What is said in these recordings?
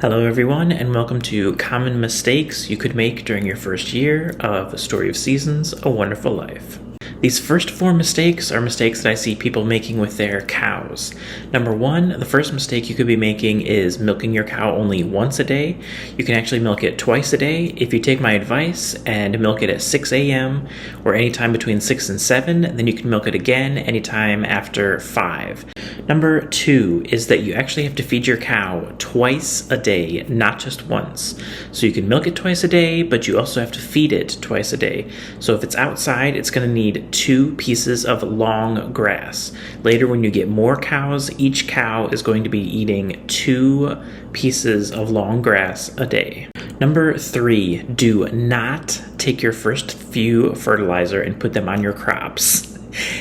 Hello everyone, and welcome to Common Mistakes You Could Make During Your First Year of Story of Seasons, A Wonderful Life. These first four mistakes are mistakes that I see people making with their cows. Number one, the first mistake you could be making is milking your cow only once a day. You can actually milk it twice a day if you take my advice and milk it at 6 a.m. or anytime between 6 and 7, then you can milk it again anytime after 5. Number two is that you actually have to feed your cow twice a day, not just once. So you can milk it twice a day, but you also have to feed it twice a day. So if it's outside, it's going to need 2 pieces of long grass. Later, when you get more cows, each cow is going to be eating 2 pieces of long grass a day. Number 3, do not take your first few fertilizer and put them on your crops.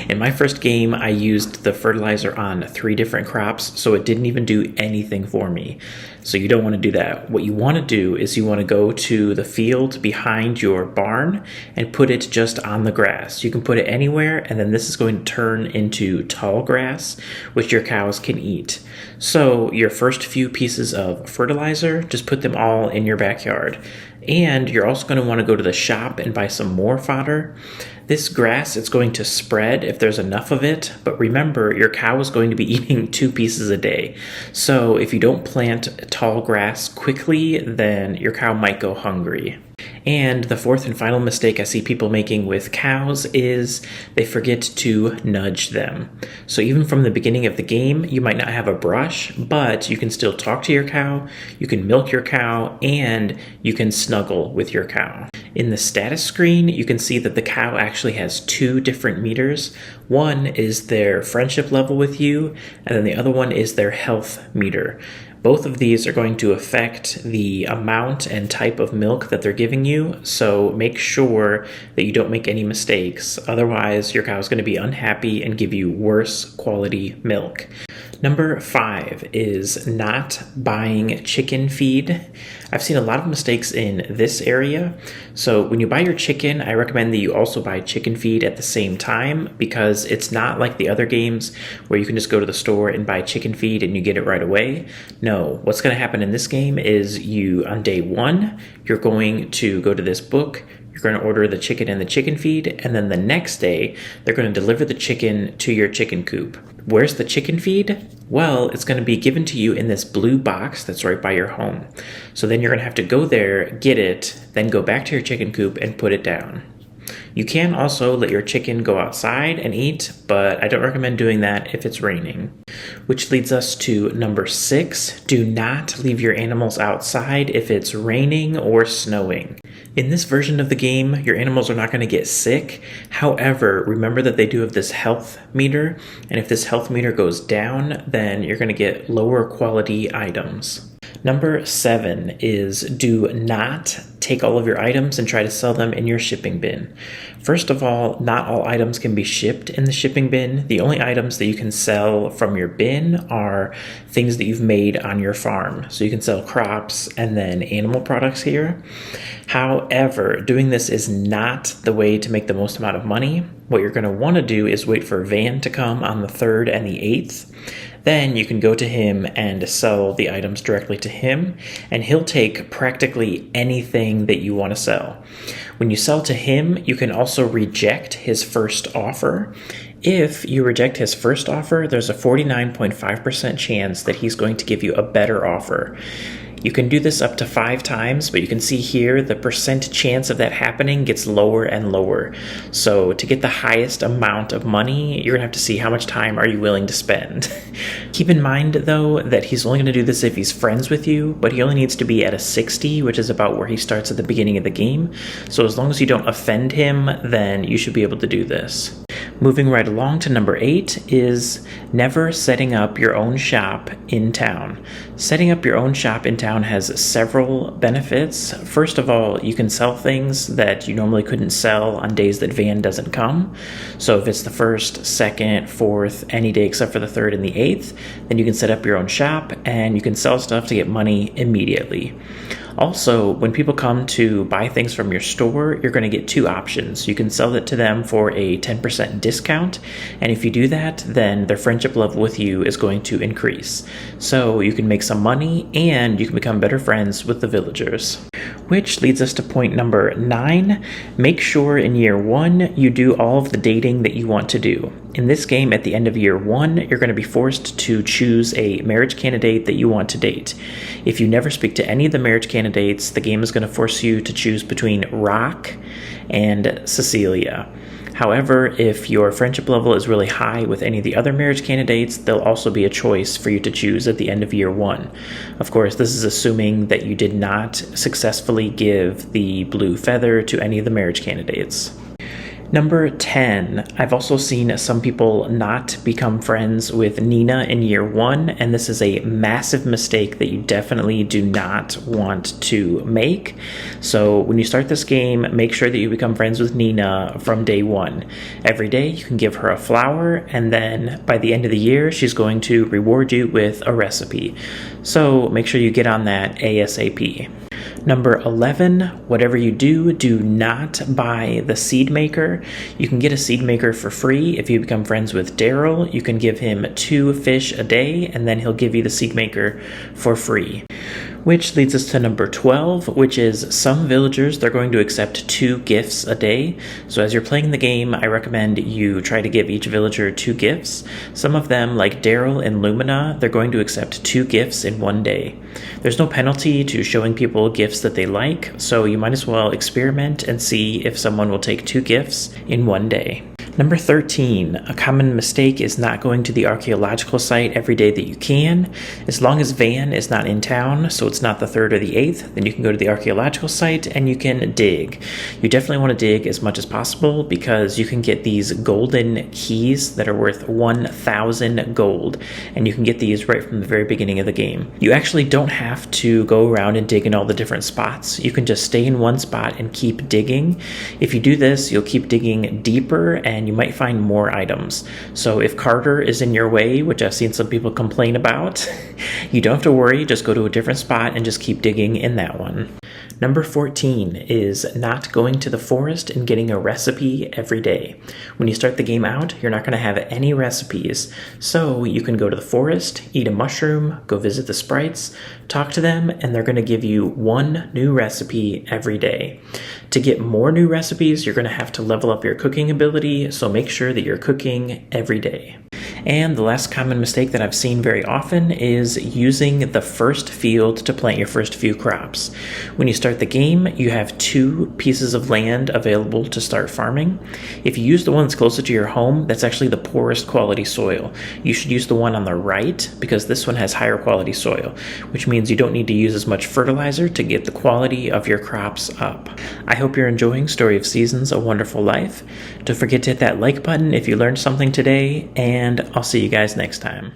In my first game, I used the fertilizer on 3 different crops, so it didn't even do anything for me. So you don't want to do that. What you want to do is you want to go to the field behind your barn and put it just on the grass. You can put it anywhere, and then this is going to turn into tall grass, which your cows can eat. So your first few pieces of fertilizer, just put them all in your backyard. And you're also going to want to go to the shop and buy some more fodder. This grass, it's going to spread if there's enough of it, but remember, your cow is going to be eating 2 pieces a day. So if you don't plant tall grass quickly, then your cow might go hungry. And the fourth and final mistake I see people making with cows is they forget to nudge them. So even from the beginning of the game, you might not have a brush, but you can still talk to your cow, you can milk your cow, and you can snuggle with your cow. In the status screen, you can see that the cow actually has 2 different meters. One is their friendship level with you, and then the other one is their health meter. Both of these are going to affect the amount and type of milk that they're giving you, so make sure that you don't make any mistakes. Otherwise, your cow is going to be unhappy and give you worse quality milk. Number 5 is not buying chicken feed. I've seen a lot of mistakes in this area. So when you buy your chicken, I recommend that you also buy chicken feed at the same time, because it's not like the other games where you can just go to the store and buy chicken feed and you get it right away. No, what's going to happen in this game is on day 1, you're going to go to this book, you're going to order the chicken and the chicken feed, and then the next day, they're going to deliver the chicken to your chicken coop. Where's the chicken feed? Well, it's going to be given to you in this blue box that's right by your home. So then you're going to have to go there, get it, then go back to your chicken coop and put it down. You can also let your chicken go outside and eat, but I don't recommend doing that if it's raining. Which leads us to number 6, do not leave your animals outside if it's raining or snowing. In this version of the game, your animals are not going to get sick. However, remember that they do have this health meter, and if this health meter goes down, then you're going to get lower quality items. Number 7 is do not take all of your items and try to sell them in your shipping bin. First of all, not all items can be shipped in the shipping bin. The only items that you can sell from your bin are things that you've made on your farm. So you can sell crops and then animal products here. However, doing this is not the way to make the most amount of money. What you're going to want to do is wait for Van to come on the 3rd and the 8th. Then you can go to him and sell the items directly to him, and he'll take practically anything that you want to sell. When you sell to him, you can also reject his first offer. If you reject his first offer, there's a 49.5% chance that he's going to give you a better offer. You can do this up to 5 times, but you can see here the percent chance of that happening gets lower and lower. So to get the highest amount of money, you're going to have to see how much time are you willing to spend. Keep in mind, though, that he's only going to do this if he's friends with you, but he only needs to be at a 60, which is about where he starts at the beginning of the game. So as long as you don't offend him, then you should be able to do this. Moving right along to number 8 is never setting up your own shop in town. Setting up your own shop in town has several benefits. First of all, you can sell things that you normally couldn't sell on days that Van doesn't come. So if it's the 1st, 2nd, 4th, any day except for the 3rd and the 8th, then you can set up your own shop and you can sell stuff to get money immediately. Also, when people come to buy things from your store, you're going to get two options. You can sell it to them for a 10% discount, and if you do that, then their friendship level with you is going to increase. So you can make some money, and you can become better friends with the villagers. Which leads us to point number 9. Make sure in year 1 you do all of the dating that you want to do. In this game, at the end of year 1, you're going to be forced to choose a marriage candidate that you want to date. If you never speak to any of the marriage candidates, the game is going to force you to choose between Rock and Cecilia. However, if your friendship level is really high with any of the other marriage candidates, there'll also be a choice for you to choose at the end of year 1. Of course, this is assuming that you did not successfully give the blue feather to any of the marriage candidates. Number 10, I've also seen some people not become friends with Nina in year 1, and this is a massive mistake that you definitely do not want to make. So when you start this game, make sure that you become friends with Nina from day 1. Every day you can give her a flower, and then by the end of the year, she's going to reward you with a recipe. So make sure you get on that ASAP. Number 11, whatever you do, do not buy the seed maker. You can get a seed maker for free if you become friends with Daryl. You can give him 2 fish a day, and then he'll give you the seed maker for free. Which leads us to number 12, which is some villagers, they're going to accept 2 gifts a day. So as you're playing the game, I recommend you try to give each villager 2 gifts. Some of them, like Daryl and Lumina, they're going to accept 2 gifts in one day. There's no penalty to showing people gifts that they like, so you might as well experiment and see if someone will take 2 gifts in one day. Number 13, a common mistake is not going to the archaeological site every day that you can. As long as Van is not in town, so it's not the 3rd or the 8th, then you can go to the archaeological site and you can dig. You definitely want to dig as much as possible because you can get these golden keys that are worth 1,000 gold, and you can get these right from the very beginning of the game. You actually don't have to go around and dig in all the different spots. You can just stay in one spot and keep digging. If you do this, you'll keep digging deeper and you might find more items. So if Carter is in your way, which I've seen some people complain about, you don't have to worry, just go to a different spot and just keep digging in that one. Number 14 is not going to the forest and getting a recipe every day. When you start the game out, you're not going to have any recipes. So you can go to the forest, eat a mushroom, go visit the sprites, talk to them, and they're going to give you 1 new recipe every day. To get more new recipes, you're going to have to level up your cooking ability, so make sure that you're cooking every day. And the last common mistake that I've seen very often is using the first field to plant your first few crops. When you start the game, you have 2 pieces of land available to start farming. If you use the one that's closer to your home, that's actually the poorest quality soil. You should use the one on the right because this one has higher quality soil, which means you don't need to use as much fertilizer to get the quality of your crops up. I hope you're enjoying Story of Seasons, A Wonderful Life. Don't forget to hit that like button if you learned something today, and I'll see you guys next time.